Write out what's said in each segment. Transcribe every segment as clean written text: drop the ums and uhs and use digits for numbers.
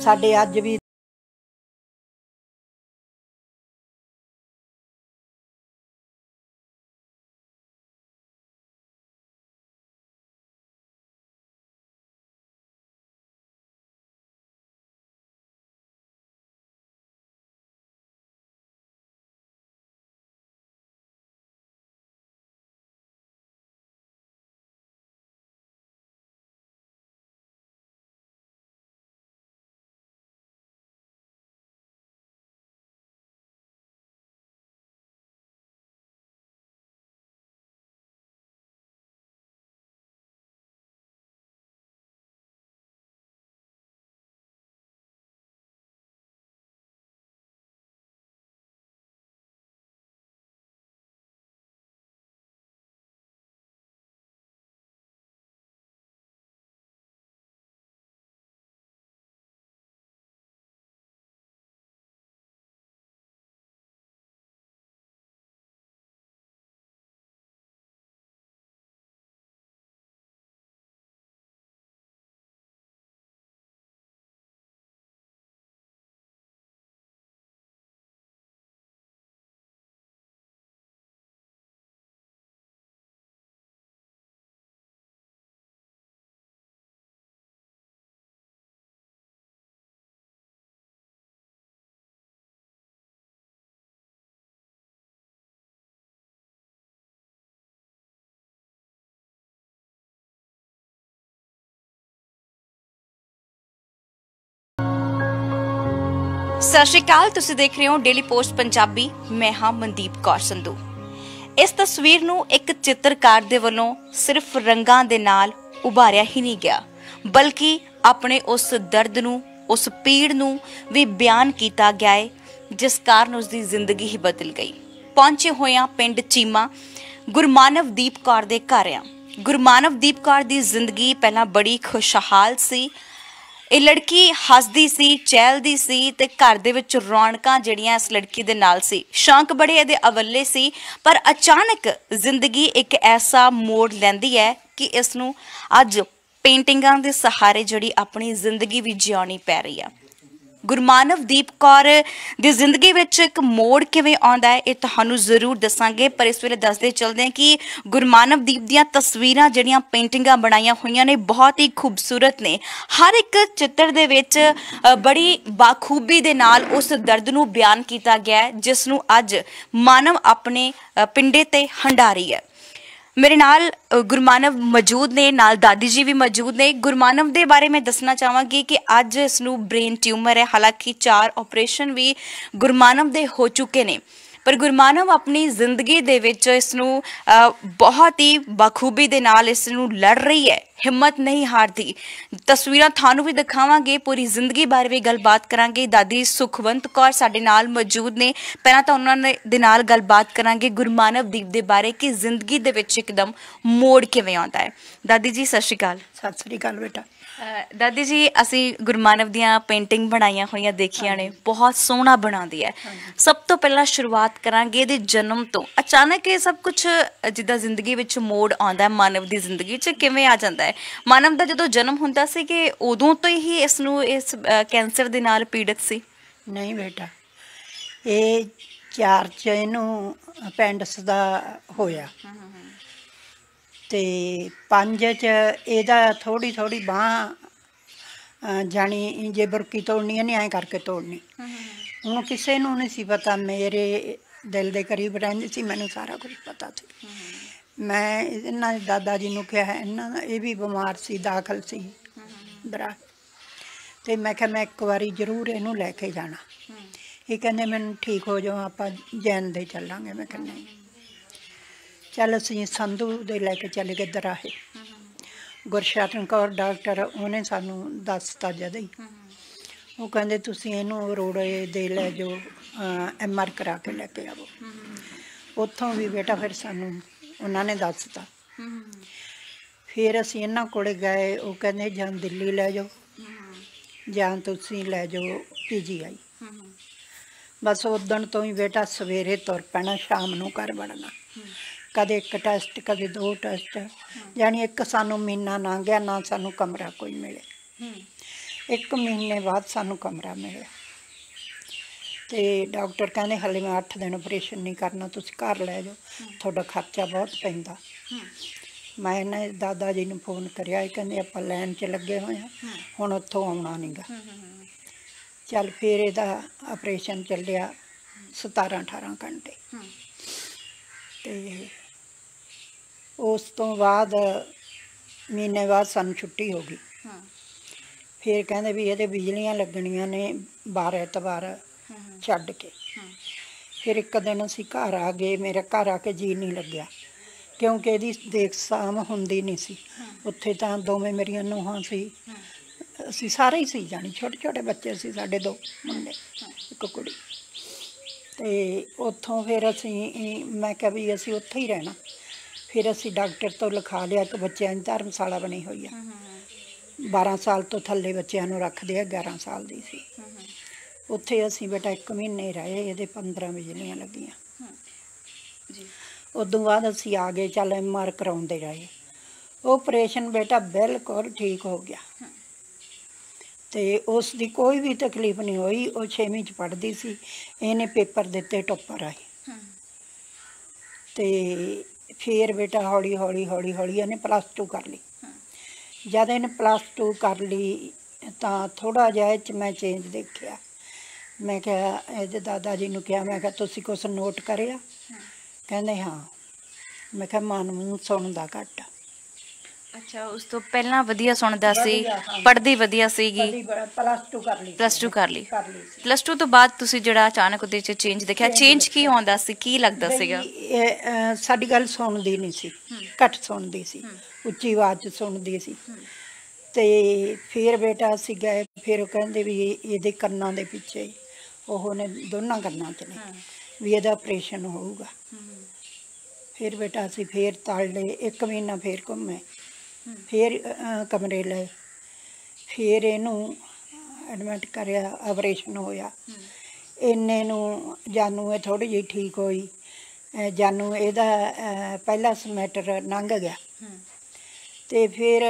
साडे अज भी सत श्री अकाल, तुसीं देख रहे हो डेली पोस्ट पंजाबी। मैं हाँ मनदीप कौर संधू। इस तस्वीर नूं एक चित्रकार दे वल्लों सिर्फ रंगां दे नाल उभारिया ही नहीं गया, बल्कि अपने उस दर्द नूं, उस पीड़ नूं भी बयान किया गया है जिस कारण उसकी जिंदगी ही बदल गई। पहुंचे होया पिंड चीमा गुरमानवदीप कौर दे घर आ। गुरमानवदीप कौर दी जिंदगी पहला बड़ी खुशहाल सी। ਇਹ लड़की हसदी सी, चहलदी सी ते घर दे विच रौनकां जिहड़ियां इस लड़की दे नाल सी। शौक बड़े इहदे अवल्ले सी, पर अचानक जिंदगी एक ऐसा मोड़ लैंदी है कि इसनूं अज पेंटिंगां दे सहारे जिहड़ी अपनी जिंदगी भी जिउणी पै रही है। गुरमानवदीप कौर दी जिंदगी विच एक मोड़ किवें आउंदा है, ये तुहानूं जरूर दसांगे। पर इस वेले दसदे चलदे हैं कि गुरमानवदीप दीयां तस्वीरां जिहड़ियां पेंटिंगां बनाईयां होईयां ने बहुत ही खूबसूरत ने। हर एक चित्र दे विच बड़ी बाखूबी दे नाल उस दर्द नूं बयान किया गया है जिस नूं अज मानव अपने पिंडे ते हंडा रही है। मेरे नाल गुरमानव मौजूद ने, नाल दादी जी भी मौजूद ने। गुरमानव दे बारे में दसना चाहांगी कि अज इसनूं ब्रेन ट्यूमर है, हालांकि 4 ऑपरेशन भी गुरमानव दे हो चुके ने, पर गुरमानव अपनी जिंदगी दे विच इसनूं बहुत ही बखूबी दे नाल इसनूं लड़ रही है, हिम्मत नहीं हारती। तस्वीरां थानू भी दिखावांगे, पूरी जिंदगी बारे भी गलबात करांगे। दादी सुखवंत कौर साडे नाल मौजूद ने। पहला तो उन्हां दे नाल गलबात करांगे गुरमानवदीप दे बारे कि जिंदगी दे विच एकदम मोड़ किवें आउंदा है। दादी जी सत श्री अकाल। सत श्री अकाल बेटा। दादी जी असी गुरमानव दियां पेंटिंग बनाईयां होईयां देखियां ने, बहुत सोहना बनाती है। सब तो पहला शुरुआत करांगे इहदे जन्म तो। अचानक ये सब कुछ जिद्दां जिंदगी विच मोड़ आउंदा है मानव दी जिंदगी च किवें आ जांदा है? मानव दा जदों जन्म हुंदा सी कि उदों तो ही इसनूं इस कैंसर दे नाल पीड़ित सी? नहीं बेटा, ये 4 च इहनूं अपेंडिक्स दा होया ते 5 च ਇਹਦਾ थोड़ी थोड़ी बांह जानी जे बुरकी तोड़नी है नहीं ऐ करके तोड़नी। हूँ किसी नूं नहीं सी पता, मेरे दिल के करीब रहिंदी सी, मैनूं सारा कुछ पता सी। मैं इन्हां दे दादा जी नूं कहा, इन्हां ये भी बीमार सी, दाखल सी बरा, तो मैं क्या मैं एक बारी जरूर इनू लैके जाना। ये कहते मैनूं ठीक हो जाओ, आप जैन दे चलांगे। मैं कहा नहीं, चल असीं संधू दे लैके चले गए दराहे। गुरशरण कौर डॉक्टर उन्हें सानू दसता जद ही, वो कहते तुसीं इनू रोड़े दे लै जो MR करा के लैके आवो। उत्थों भी बेटा फिर सानू उन्होंने दसता। फिर असीं इन्हां कोले गए, वो कहते जां दिल्ली लै जाओ जां तुसीं लै जाओ PGI। बस उदण तो ही बेटा सवेरे तुर पैना, शाम नूं घर वड़ना। कदे 1 टेस्ट, कदे 2 टेस्ट, यानी एक सानू महीना लंघ गया ना सानू कमरा कोई मिले। 1 ਮਹੀਨੇ ਬਾਅਦ ਸਾਨੂੰ ਕਮਰਾ ਮਿਲਿਆ ਤੇ ਡਾਕਟਰ ਕਹਿੰਦੇ ਹਲੇ ਮੈਂ 8 ਦਿਨ ਆਪਰੇਸ਼ਨ ਨਹੀਂ ਕਰਨਾ, ਤੁਸੀਂ ਘਰ ਲੈ ਜਾਓ, ਤੁਹਾਡਾ ਖਰਚਾ ਬਹੁਤ ਪੈਂਦਾ। ਮੈਂ ਇਹਨਾਂ ਦੇ ਦਾਦਾ ਜੀ ਨੂੰ ਫੋਨ ਕਰਿਆ, ਇਹ ਕਹਿੰਦੇ ਆਪਾਂ ਲਾਈਨ 'ਚ ਲੱਗੇ ਹੋਏ ਹਾਂ, ਹੁਣ ਉੱਥੋਂ ਆਉਣਾ ਨਹੀਂ ਗਾ। ਚੱਲ ਫਿਰ ਇਹਦਾ ਆਪਰੇਸ਼ਨ ਚੱਲਿਆ 17-18 ਘੰਟੇ ਤੇ ਉਸ ਤੋਂ ਬਾਅਦ ਮਹੀਨੇ ਬਾਅਦ ਸਾਨੂੰ ਛੁੱਟੀ ਹੋ ਗਈ। ਫਿਰ ਕਹਿੰਦੇ ਵੀ ਇਹਦੇ ਬਿਜਲੀਆਂ ਲੱਗਣੀਆਂ ਨੇ 12 ਐਤਵਾਰ ਛੱਡ ਕੇ। ਫਿਰ ਇੱਕ ਦਿਨ ਅਸੀਂ ਘਰ ਆ ਗਏ, ਮੇਰੇ ਘਰ ਆ ਕੇ ਜੀ ਨਹੀਂ ਲੱਗਿਆ ਕਿਉਂਕਿ ਇਹਦੀ ਦੇਖ ਸਾਮ ਹੁੰਦੀ ਨਹੀਂ ਸੀ ਉੱਥੇ। ਤਾਂ ਦੋਵੇਂ ਮੇਰੀਆਂ ਨੂੰਹਾਂ ਸੀ, ਅਸੀਂ ਸਾਰੇ ਹੀ ਸੀ ਜਾਣੀ, ਛੋਟੇ ਛੋਟੇ ਬੱਚੇ ਸੀ ਸਾਡੇ, 2 ਮੁੰਡੇ 1 ਕੁੜੀ। ਤੇ ਉੱਥੋਂ ਫਿਰ ਅਸੀਂ ਮੈਂ ਕਿਹਾ ਵੀ ਅਸੀਂ ਉੱਥੇ ਹੀ ਰਹਿਣਾ। ਫਿਰ ਅਸੀਂ ਡਾਕਟਰ ਤੋਂ ਲਿਖਾ ਲਿਆ ਕਿ ਬੱਚਿਆਂ ਦੀ ਧਰਮਸ਼ਾਲਾ ਬਣੀ ਹੋਈ ਆ, 12 ਸਾਲ ਤੋਂ ਥੱਲੇ ਬੱਚਿਆਂ ਨੂੰ ਰੱਖਦੇ ਆ, 11 ਸਾਲ ਦੀ ਸੀ। ਉੱਥੇ ਅਸੀਂ ਬੇਟਾ 1 ਮਹੀਨੇ ਰਹੇ, ਇਹਦੇ 15 ਬਿਜਲੀਆਂ ਲੱਗੀਆਂ। ਉਦੋਂ ਬਾਅਦ ਅਸੀਂ ਆ ਗਏ, ਚੱਲ MR ਕਰਾਉਂਦੇ ਰਹੇ। ਆਪਰੇਸ਼ਨ ਬੇਟਾ ਬਿਲਕੁਲ ਠੀਕ ਹੋ ਗਿਆ ਤੇ ਉਸ ਦੀ ਕੋਈ ਵੀ ਤਕਲੀਫ ਨਹੀਂ ਹੋਈ। ਉਹ 6ਵੀਂ 'ਚ ਪੜ੍ਹਦੀ ਸੀ, ਇਹਨੇ ਪੇਪਰ ਦਿੱਤੇ ਟੋਪਰ ਆਏ। ਤੇ ਫਿਰ ਬੇਟਾ ਹੌਲੀ ਹੌਲੀ ਹੌਲੀ ਹੌਲੀ ਇਹਨੇ +2 ਕਰ ਲਈ। ਜਦ ਇਹਨੇ +2 ਕਰ ਲਈ ਤਾਂ ਥੋੜ੍ਹਾ ਜਿਹਾ ਇਹ 'ਚ ਮੈਂ ਚੇਂਜ ਦੇਖਿਆ। ਮੈਂ ਕਿਹਾ ਇਹਦੇ ਦਾਦਾ ਜੀ ਨੂੰ ਕਿਹਾ, ਮੈਂ ਕਿਹਾ ਤੁਸੀਂ ਕੁਛ ਨੋਟ ਕਰਿਆ? ਕਹਿੰਦੇ ਹਾਂ। ਮੈਂ ਕਿਹਾ ਮਨ ਨੂੰ ਸੁਣਦਾ ਘੱਟ। ਅੱਛਾ, ਉਸ ਤੋਂ ਪਹਿਲਾਂ ਵਧੀਆ ਸੁਣਦਾ ਸੀ, ਵਧੀਆ, ਹਾਂ। ਪੜ੍ਹਦੀ ਵਧੀਆ ਸੀਗੀ, +2 ਕਰ ਲਈ। +2 ਕਰ ਲਈ। ਸੀ। +2 ਤੋਂ ਬਾਅਦ ਤੁਸੀਂ ਜਿਹੜਾ ਅਚਾਨਕ ਉਹਦੇ 'ਚ ਚੇਂਜ ਦੇਖਿਆ, ਚੇਂਜ ਕੀ ਆਉਂਦਾ ਸੀ, ਕੀ ਲੱਗਦਾ ਬਈ ਸੀਗਾ? ਇਹ ਸਾਡੀ ਗੱਲ ਸੁਣਦੀ ਨਹੀਂ ਸੀ, ਘੱਟ ਸੁਣਦੀ ਸੀ, ਉੱਚੀ ਆਵਾਜ਼ 'ਚ ਸੁਣਦੀ ਸੀ। ਤੇ ਫਿਰ ਬੇਟਾ ਅਸੀਂ ਗਏ, ਫਿਰ ਉਹ ਕਹਿੰਦੇ ਵੀ ਇਹਦੇ ਕੰਨਾਂ ਦੇ ਪਿੱਛੇ ਉਹ ਨੇ, ਦੋਨਾਂ ਕੰਨਾਂ 'ਚ ਨੇ, ਵੀ ਇਹਦਾ ਆਪਰੇਸ਼ਨ ਹੋਊਗਾ। ਫਿਰ ਬੇਟਾ ਅਸੀਂ ਫਿਰ ਤਲ ਲਏ, 1 ਮਹੀਨਾ ਫਿਰ ਘੁੰਮੇ, ਫਿਰ ਕਮਰੇ ਲਏ, ਫਿਰ ਇਹਨੂੰ ਐਡਮਿਟ ਕਰਿਆ, ਆਪਰੇਸ਼ਨ ਹੋਇਆ। ਇੰਨੇ ਨੂੰ ਜਾਨੂੰ ਇਹ ਥੋੜ੍ਹੀ ਜਿਹੀ ਠੀਕ ਹੋਈ। ਜਾਨੂੰ ਇਹਦਾ ਪਹਿਲਾ ਸਮੈਸਟਰ ਲੰਘ ਗਿਆ ਤੇ ਫਿਰ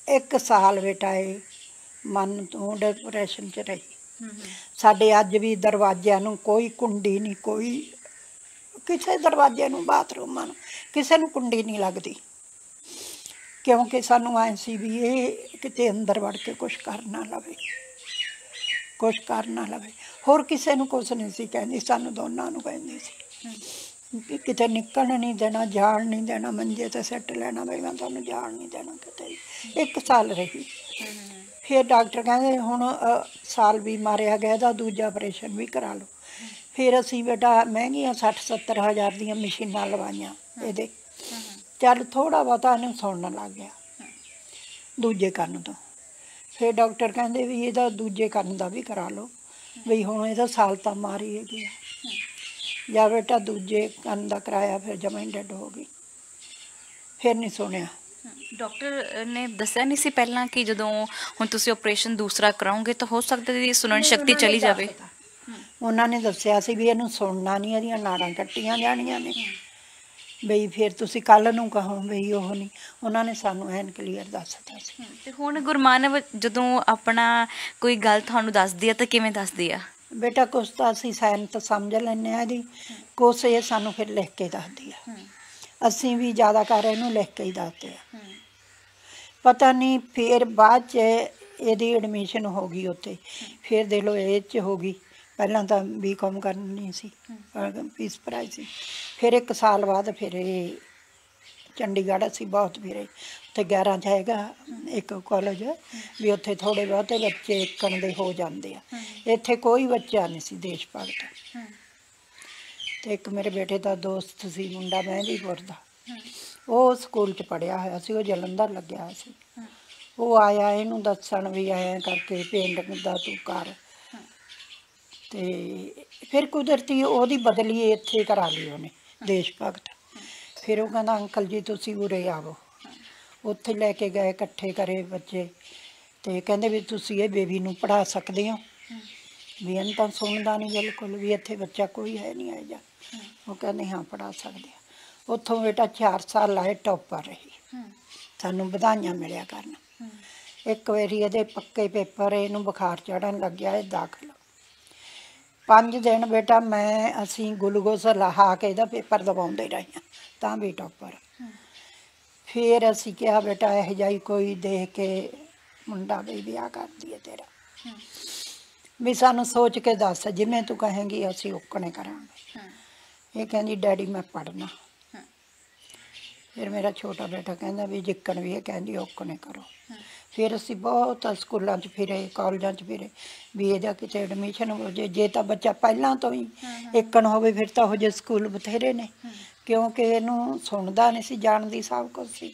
1 ਸਾਲ ਬੇਟਾ ਇਹ ਮਨ ਤੋਂ ਡਿਪਰੈਸ਼ਨ 'ਚ ਰਹੀ। ਸਾਡੇ ਅੱਜ ਵੀ ਦਰਵਾਜ਼ਿਆਂ ਨੂੰ ਕੋਈ ਕੁੰਡੀ ਨਹੀਂ, ਕੋਈ ਕਿਸੇ ਦਰਵਾਜ਼ੇ ਨੂੰ, ਬਾਥਰੂਮਾਂ ਨੂੰ ਕਿਸੇ ਨੂੰ ਕੁੰਡੀ ਨਹੀਂ ਲੱਗਦੀ, ਕਿਉਂਕਿ ਸਾਨੂੰ ਐਂ ਸੀ ਵੀ ਇਹ ਕਿਤੇ ਅੰਦਰ ਵੜ ਕੇ ਕੁਛ ਕਰ ਨਾ ਲਵੇ, ਕੁਛ ਕਰ ਨਾ ਲਵੇ। ਹੋਰ ਕਿਸੇ ਨੂੰ ਕੁਛ ਨਹੀਂ ਸੀ ਕਹਿੰਦੀ, ਸਾਨੂੰ ਦੋਨਾਂ ਨੂੰ ਕਹਿੰਦੀ ਸੀ ਕਿਤੇ ਨਿਕਲਣ ਨਹੀਂ ਦੇਣਾ, ਜਾਣ ਨਹੀਂ ਦੇਣਾ, ਮੰਜੇ 'ਤੇ ਸਿੱਟ ਲੈਣਾ, ਬਈ ਮੈਂ ਤੁਹਾਨੂੰ ਜਾਣ ਨਹੀਂ ਦੇਣਾ ਕਿਤੇ। 1 ਸਾਲ ਰਹੀ। ਫਿਰ ਡਾਕਟਰ ਕਹਿੰਦੇ ਹੁਣ ਸਾਲ ਵੀ ਮਾਰਿਆ ਗਿਆ, ਇਹਦਾ ਦੂਜਾ ਆਪਰੇਸ਼ਨ ਵੀ ਕਰਾ ਲਓ। ਫਿਰ ਅਸੀਂ ਬੇਟਾ ਮਹਿੰਗੀਆਂ 60-70 ਹਜ਼ਾਰ ਦੀਆਂ ਮਸ਼ੀਨਾਂ ਲਵਾਈਆਂ ਇਹਦੇ। ਚੱਲ ਥੋੜ੍ਹਾ ਬਹੁਤਾ ਇਹਨੂੰ ਸੁਣਨ ਲੱਗ ਗਿਆ ਦੂਜੇ ਕੰਨ ਤੋਂ। ਫਿਰ ਡਾਕਟਰ ਕਹਿੰਦੇ ਵੀ ਇਹਦਾ ਦੂਜੇ ਕੰਨ ਦਾ ਵੀ ਕਰਾ ਲਓ, ਵੀ ਹੁਣ ਇਹਦਾ ਸਾਲ ਤਾਂ ਮਾਰੀ ਹੈਗੀ ਆ। ਜਾਂ ਬੇਟਾ ਦੂਜੇ ਕੰਨ ਦਾ ਕਰਾਇਆ, ਫਿਰ ਜਮਾਂ ਹੀ ਡੈਡ ਹੋ ਗਈ, ਫਿਰ ਨਹੀਂ ਸੁਣਿਆ। ਡਾਕਟਰ ਨੇ ਦੱਸਿਆ ਨਹੀਂ ਸੀ ਪਹਿਲਾਂ ਕਿ ਜਦੋਂ ਹੁਣ ਤੁਸੀਂ ਆਪਰੇਸ਼ਨ ਦੂਸਰਾ ਕਰਾਓਗੇ ਤਾਂ ਹੋ ਸਕਦਾ ਇਹਦੀ ਸੁਣਨ ਸ਼ਕਤੀ ਚਲੀ ਜਾਵੇ? ਉਹਨਾਂ ਨੇ ਦੱਸਿਆ ਸੀ ਵੀ ਇਹਨੂੰ ਸੁਣਨਾ ਨਹੀਂ, ਇਹਦੀਆਂ ਨਾੜਾਂ ਕੱਟੀਆਂ ਜਾਣੀਆਂ ਨੇ, ਬਈ ਫਿਰ ਤੁਸੀਂ ਕੱਲ੍ਹ ਨੂੰ ਕਹੋ ਬਈ ਉਹ ਨਹੀਂ। ਉਹਨਾਂ ਨੇ ਸਾਨੂੰ ਐਨ ਕਲੀਅਰ ਦੱਸਤਾ ਸੀ। ਤੇ ਹੁਣ ਗੁਰਮਾਨਵ ਜਦੋਂ ਆਪਣਾ ਕੋਈ ਗੱਲ ਤੁਹਾਨੂੰ ਦੱਸਦੀ ਆ ਤਾਂ ਕਿਵੇਂ ਦੱਸਦੀ ਆ? ਬੇਟਾ ਕੁਛ ਤਾਂ ਅਸੀਂ ਸੈਂਤ ਸਮਝ ਲੈਂਦੇ ਹਾਂ ਇਹਦੀ, ਕੁਛ ਇਹ ਸਾਨੂੰ ਫਿਰ ਲਿਖ ਕੇ ਦੱਸਦੀ ਆ। ਅਸੀਂ ਵੀ ਜ਼ਿਆਦਾਤਰ ਇਹਨੂੰ ਲਿਖ ਕੇ ਹੀ ਦੱਸਦੇ ਆ। ਪਤਾ ਨਹੀਂ ਫਿਰ ਬਾਅਦ 'ਚ ਇਹਦੀ ਐਡਮਿਸ਼ਨ ਹੋ ਗਈ ਉੱਥੇ, ਫਿਰ ਦੇਖ ਲਓ ਇਹ 'ਚ ਹੋ ਗਈ। ਪਹਿਲਾਂ ਤਾਂ BCom ਕਰਨੀ ਸੀ, ਫੀਸ ਭਰਾਈ ਸੀ। ਫਿਰ 1 ਸਾਲ ਬਾਅਦ ਫਿਰ ਇਹ ਚੰਡੀਗੜ੍ਹ ਅਸੀਂ ਬਹੁਤ ਫਿਰੇ। ਉੱਥੇ 11 'ਚ ਹੈਗਾ ਇੱਕ ਕਾਲਜ, ਵੀ ਉੱਥੇ ਥੋੜ੍ਹੇ ਬਹੁਤੇ ਬੱਚੇ ਇੱਕਣ ਦੇ ਹੋ ਜਾਂਦੇ ਆ। ਇੱਥੇ ਕੋਈ ਬੱਚਾ ਨਹੀਂ ਸੀ ਦੇਸ਼ ਭਗਤ। ਅਤੇ ਇੱਕ ਮੇਰੇ ਬੇਟੇ ਦਾ ਦੋਸਤ ਸੀ ਮੁੰਡਾ ਮਹਿੰਦੀਪੁਰ ਦਾ, ਉਹ ਸਕੂਲ 'ਚ ਪੜ੍ਹਿਆ ਹੋਇਆ ਸੀ, ਉਹ ਜਲੰਧਰ ਲੱਗਿਆ ਹੋਇਆ ਸੀ। ਉਹ ਆਇਆ ਇਹਨੂੰ ਦੱਸਣ ਵੀ ਐਂ ਕਰਕੇ ਪੇਂਟਿੰਗ ਦਾ ਤੂੰ ਕਰ। ਅਤੇ ਫਿਰ ਕੁਦਰਤੀ ਉਹਦੀ ਬਦਲੀ ਇੱਥੇ ਕਰਾ ਲਈ ਉਹਨੇ ਦੇਸ਼ ਭਗਤ। ਫਿਰ ਉਹ ਕਹਿੰਦਾ ਅੰਕਲ ਜੀ ਤੁਸੀਂ ਉਰੇ ਆਵੋ। ਉੱਥੇ ਲੈ ਕੇ ਗਏ, ਇਕੱਠੇ ਕਰੇ ਬੱਚੇ, ਅਤੇ ਕਹਿੰਦੇ ਵੀ ਤੁਸੀਂ ਇਹ ਬੇਬੀ ਨੂੰ ਪੜ੍ਹਾ ਸਕਦੇ ਹੋ? ਵੀ ਇਹਨੂੰ ਤਾਂ ਸੁਣਦਾ ਨਹੀਂ ਬਿਲਕੁਲ, ਵੀ ਇੱਥੇ ਬੱਚਾ ਕੋਈ ਹੈ ਨਹੀਂ ਇਹੋ ਜਿਹਾ। ਉਹ ਕਹਿੰਦੇ ਹਾਂ ਪੜ੍ਹਾ ਸਕਦੇ ਆ। ਉੱਥੋਂ ਬੇਟਾ 4 ਸਾਲ ਲਾਏ, ਟੋਪਰ ਰਹੀ, ਸਾਨੂੰ ਵਧਾਈਆਂ ਮਿਲਿਆ ਕਰਨ। ਇੱਕ ਵਾਰੀ ਇਹਦੇ ਪੱਕੇ ਪੇਪਰ, ਇਹਨੂੰ ਬੁਖਾਰ ਚੜ੍ਹਨ ਲੱਗਿਆ, ਇਹ ਦਾਖਲ 5 ਦਿਨ ਬੇਟਾ ਅਸੀਂ ਗਲੂਕੋਸ ਲਹਾ ਕੇ ਇਹਦਾ ਪੇਪਰ ਦਵਾਉਂਦੇ ਰਹੇ ਹਾਂ ਤਾਂ ਵੀ ਟੋਪਰ। ਫਿਰ ਅਸੀਂ ਕਿਹਾ ਬੇਟਾ ਇਹੋ ਜਿਹਾ ਹੀ ਕੋਈ ਦੇਖ ਕੇ ਮੁੰਡਾ ਵੀ ਵਿਆਹ ਕਰ ਦਈਏ ਤੇਰਾ, ਵੀ ਸਾਨੂੰ ਸੋਚ ਕੇ ਦੱਸ, ਜਿਵੇਂ ਤੂੰ ਕਹੇਂਗੀ ਅਸੀਂ ਓਕਣੇ ਕਰਾਂਗੇ। ਇਹ ਕਹਿੰਦੀ ਡੈਡੀ ਮੈਂ ਪੜ੍ਹਨਾ। ਫਿਰ ਮੇਰਾ ਛੋਟਾ ਬੇਟਾ ਕਹਿੰਦਾ ਵੀ ਜਿੱਕਣ ਵੀ ਇਹ ਕਹਿੰਦੀ ਓਕਣੇ ਕਰੋ। ਫਿਰ ਅਸੀਂ ਬਹੁਤ ਸਕੂਲਾਂ 'ਚ ਫਿਰੇ, ਕਾਲਜਾਂ 'ਚ ਫਿਰੇ ਵੀ ਇਹਦਾ ਕਿਤੇ ਐਡਮਿਸ਼ਨ ਹੋ ਜੇ। ਜੇ ਤਾਂ ਬੱਚਾ ਪਹਿਲਾਂ ਤੋਂ ਹੀ ਏਕਣ ਹੋਵੇ ਫਿਰ ਤਾਂ ਉਹ ਜਿਹੇ ਸਕੂਲ ਬਥੇਰੇ ਨੇ, ਕਿਉਂਕਿ ਇਹਨੂੰ ਸੁਣਦਾ ਨਹੀਂ ਸੀ, ਜਾਣਦੀ ਸਭ ਕੁਝ ਸੀ।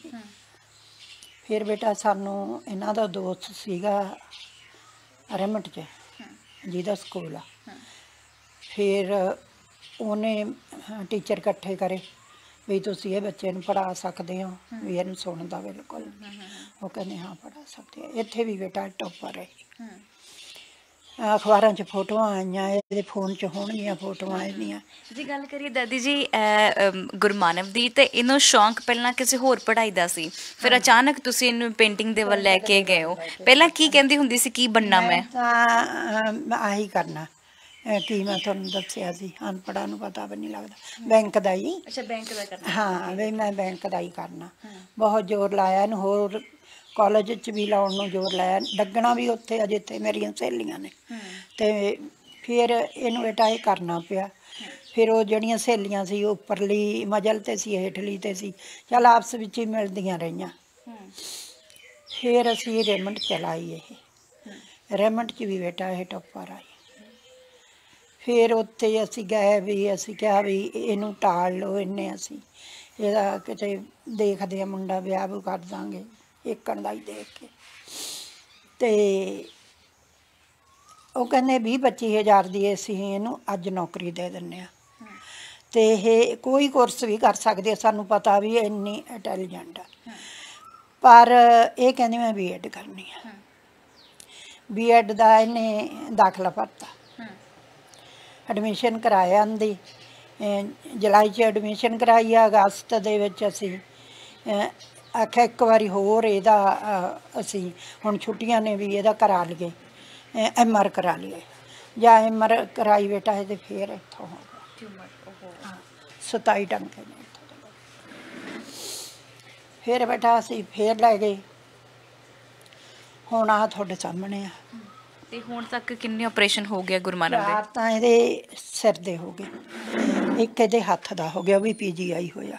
ਫਿਰ ਬੇਟਾ ਸਾਨੂੰ ਇਹਨਾਂ ਦਾ ਦੋਸਤ ਸੀਗਾ ਰਮਟ 'ਚ, ਜਿਹਦਾ ਸਕੂਲ ਆ, ਫਿਰ ਉਹਨੇ ਟੀਚਰ ਇਕੱਠੇ ਕਰੇ ਵੀ ਤੁਸੀਂ ਇਹ ਬੱਚੇ ਨੂੰ ਪੜ੍ਹਾ ਸਕਦੇ ਹੋ, ਵੀ ਇਹਨੂੰ ਸੁਣਦਾ ਬਿਲਕੁਲ। ਉਹ ਕਹਿੰਦੇ ਹਾਂ ਪੜ੍ਹਾ ਸਕਦੇ ਆ। ਇੱਥੇ ਵੀ ਬੇਟਾ ਟੋਪਰ ਹੈ। ਅਖਬਾਰਾਂ 'ਚ ਫੋਟੋਆਂ ਆਈਆਂ, ਇਹਦੇ ਫੋਨ 'ਚ ਹੋਣਗੀਆਂ ਫੋਟੋਆਂ ਇਹਦੀਆਂ। ਜੀ ਗੱਲ ਕਰੀਏ ਦਾਦੀ ਜੀ ਗੁਰਮਾਨਵ ਦੀ, ਤੇ ਇਹਨੂੰ ਸ਼ੌਂਕ ਪਹਿਲਾਂ ਕਿਸੇ ਹੋਰ ਪੜ੍ਹਾਈ ਦਾ ਸੀ, ਫਿਰ ਅਚਾਨਕ ਤੁਸੀਂ ਇਹਨੂੰ ਪੇਂਟਿੰਗ ਦੇ ਵੱਲ ਲੈ ਕੇ ਗਏ ਹੋ। ਪਹਿਲਾਂ ਕੀ ਕਹਿੰਦੀ ਹੁੰਦੀ ਸੀ ਕੀ ਬਣਨਾ ਮੈਂ? ਤਾਂ ਆਹੀ ਕਰਨਾ ਕੀ ਮੈਂ ਤੁਹਾਨੂੰ ਦੱਸਿਆ ਸੀ, ਅਨਪੜ੍ਹਾਂ ਨੂੰ ਪਤਾ ਵੀ ਨਹੀਂ ਲੱਗਦਾ, ਬੈਂਕ ਦਾ ਹੀ। ਅੱਛਾ, ਬੈਂਕ ਦਾ ਕਰਨਾ। ਹਾਂ ਵੀ ਮੈਂ ਬੈਂਕ ਦਾ ਹੀ ਕਰਨਾ। ਬਹੁਤ ਜ਼ੋਰ ਲਾਇਆ ਇਹਨੂੰ, ਹੋਰ ਕਾਲਜ 'ਚ ਵੀ ਲਾਉਣ ਨੂੰ ਜ਼ੋਰ ਲਾਇਆ, ਲੱਗਣਾ ਵੀ ਉੱਥੇ ਆ ਜਿੱਥੇ ਮੇਰੀਆਂ ਸਹੇਲੀਆਂ ਨੇ। ਅਤੇ ਫਿਰ ਇਹਨੂੰ ਬੇਟਾ ਇਹ ਕਰਨਾ ਪਿਆ। ਫਿਰ ਉਹ ਜਿਹੜੀਆਂ ਸਹੇਲੀਆਂ ਸੀ ਉੱਪਰਲੀ ਮਜਲ 'ਤੇ ਸੀ, ਹੇਠਲੀ 'ਤੇ ਸੀ, ਚੱਲ ਆਪਸ ਵਿੱਚ ਹੀ ਮਿਲਦੀਆਂ ਰਹੀਆਂ। ਫਿਰ ਅਸੀਂ ਰੇਮੰਡ ਚਲਾਈ। ਇਹ ਰੇਮੰਡ 'ਚ ਵੀ ਬੇਟਾ ਇਹ ਟੋਪਰ ਆਈ। ਫਿਰ ਉੱਥੇ ਅਸੀਂ ਗਏ ਵੀ ਅਸੀਂ ਕਿਹਾ ਵੀ ਇਹਨੂੰ ਟਾਲ ਲਓ, ਇਹਨੇ ਅਸੀਂ ਇਹਦਾ ਕਿਤੇ ਦੇਖਦੇ ਆ ਮੁੰਡਾ, ਵਿਆਹ ਵੀ ਕਰ ਦਾਂਗੇ ਏਕਣ ਦਾ ਹੀ ਦੇਖ ਕੇ। ਅਤੇ ਉਹ ਕਹਿੰਦੇ 20-25 ਹਜ਼ਾਰ ਦੀ ਅਸੀਂ ਇਹਨੂੰ ਅੱਜ ਨੌਕਰੀ ਦੇ ਦਿੰਦੇ ਹਾਂ, ਅਤੇ ਇਹ ਕੋਈ ਕੋਰਸ ਵੀ ਕਰ ਸਕਦੇ, ਸਾਨੂੰ ਪਤਾ ਵੀ ਇੰਨੀ ਇੰਟੈਲੀਜੈਂਟ ਆ। ਪਰ ਇਹ ਕਹਿੰਦੀ ਮੈਂ B.Ed ਕਰਨੀ ਆ। B.Ed ਦਾ ਇਹਨੇ ਦਾਖਲਾ ਭਰਤਾ, ਐਡਮਿਸ਼ਨ ਕਰਾਇਆ ਆਂਦੀ ਜੁਲਾਈ 'ਚ ਐਡਮਿਸ਼ਨ ਕਰਾਈ ਆ। ਅਗਸਤ ਦੇ ਵਿੱਚ ਅਸੀਂ ਆਖਿਆ ਇੱਕ ਵਾਰੀ ਹੋਰ ਇਹਦਾ ਅਸੀਂ ਹੁਣ ਛੁੱਟੀਆਂ ਨੇ ਵੀ ਇਹਦਾ ਕਰਾ ਲਈਏ, MR ਕਰਾ ਲਈਏ। ਜਾਂ MR ਕਰਾਈ ਬੇਟਾ ਇਹਦੇ ਫਿਰ ਇੱਥੋਂ ਹੋ ਗਿਆ 27 ਟੰਕੇ ਨੇ ਇੱਥੋਂ। ਫਿਰ ਬੇਟਾ ਅਸੀਂ ਫਿਰ ਲੈ ਗਏ। ਹੁਣ ਆ ਤੁਹਾਡੇ ਸਾਹਮਣੇ ਆ। ਤੇ ਹੁਣ ਤੱਕ ਕਿੰਨੇ ਆਪਰੇਸ਼ਨ ਹੋ ਗਿਆ ਗੁਰਮਾਨਵ ਦੇ? 4 ਤਾਂ ਇਹਦੇ ਸਿਰ ਦੇ ਹੋ ਗਏ, ਇੱਕ ਇਹਦੇ ਹੱਥ ਦਾ ਹੋ ਗਿਆ, ਉਹ ਵੀ PGI ਹੋਇਆ।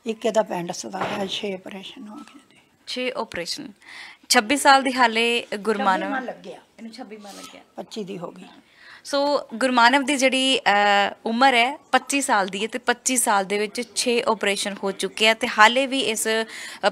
ਇੱਕ ਇਹਦਾ ਪੈਂਡਸ ਦਾ ਹੈ, 6 ਆਪਰੇਸ਼ਨ ਹੋ ਗਏ। 6 ਆਪਰੇਸ਼ਨ। 26 ਸਾਲ ਦੀ ਹਾਲੇ ਗੁਰਮਾਨਵ ਲੱਗਿਆ, ਇਹਨੂੰ 26ਵਾਂ ਲੱਗਿਆ, 25 ਦੀ ਹੋ ਗਈ। ਸੋ ਗੁਰਮਾਨਵ ਦੀ ਜਿਹੜੀ ਉਮਰ ਹੈ 25 ਸਾਲ ਦੀ ਹੈ, ਤੇ 25 ਸਾਲ ਦੇ ਵਿੱਚ 6 ਆਪਰੇਸ਼ਨ ਹੋ ਚੁੱਕੇ ਆ, ਤੇ ਹਾਲੇ ਵੀ ਇਸ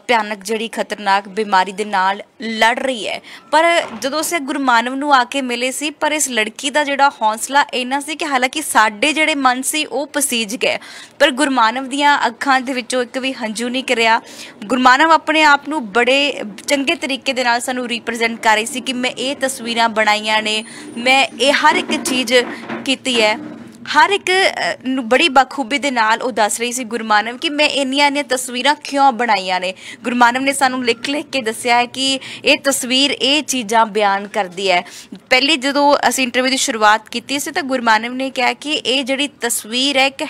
ਭਿਆਨਕ ਜਿਹੜੀ ਖਤਰਨਾਕ ਬਿਮਾਰੀ ਦੇ ਨਾਲ ਲੜ ਰਹੀ ਹੈ। ਪਰ ਜਦੋਂ ਅਸੀਂ ਗੁਰਮਾਨਵ ਨੂੰ ਆ ਕੇ ਮਿਲੇ ਸੀ, ਪਰ ਇਸ ਲੜਕੀ ਦਾ ਜਿਹੜਾ ਹੌਸਲਾ ਇੰਨਾ ਸੀ ਕਿ ਹਾਲਾਂਕਿ ਸਾਡੇ ਜਿਹੜੇ ਮਨ ਸੀ ਉਹ ਪਸੀਜ ਗਏ, ਪਰ ਗੁਰਮਾਨਵ ਦੀਆਂ ਅੱਖਾਂ ਦੇ ਵਿੱਚੋਂ ਇੱਕ ਵੀ ਹੰਝੂ ਨਹੀਂ ਕਰਿਆ। ਗੁਰਮਾਨਵ ਆਪਣੇ ਆਪ ਨੂੰ ਬੜੇ ਚੰਗੇ ਤਰੀਕੇ ਦੇ ਨਾਲ ਸਾਨੂੰ ਰਿਪਰੈਜ਼ੈਂਟ ਕਰ ਰਹੀ ਸੀ ਕਿ ਮੈਂ ਇਹ ਤਸਵੀਰਾਂ ਬਣਾਈਆਂ ਨੇ, ਮੈਂ ਇਹ ਹਰ ਇੱਕ ਚੀਜ਼ ਕੀਤੀ ਹੈ, ਹਰ ਇੱਕ ਨੂੰ ਬੜੀ ਬਖੂਬੀ ਦੇ ਨਾਲ ਉਹ ਦੱਸ ਰਹੀ ਸੀ ਗੁਰਮਾਨਵ ਕਿ ਮੈਂ ਇੰਨੀਆਂ ਤਸਵੀਰਾਂ ਕਿਉਂ ਬਣਾਈਆਂ ਨੇ। ਗੁਰਮਾਨਵ ਨੇ ਸਾਨੂੰ ਲਿਖ ਕੇ ਦੱਸਿਆ ਹੈ ਕਿ ਇਹ ਤਸਵੀਰ ਇਹ ਚੀਜ਼ਾਂ ਬਿਆਨ ਕਰਦੀ ਹੈ। ਪਹਿਲੇ ਜਦੋਂ ਅਸੀਂ ਇੰਟਰਵਿਊ ਦੀ ਸ਼ੁਰੂਆਤ ਕੀਤੀ ਸੀ ਤਾਂ ਗੁਰਮਾਨਵ ਨੇ ਕਿਹਾ ਕਿ ਇਹ ਜਿਹੜੀ ਤਸਵੀਰ ਹੈ ਇੱਕ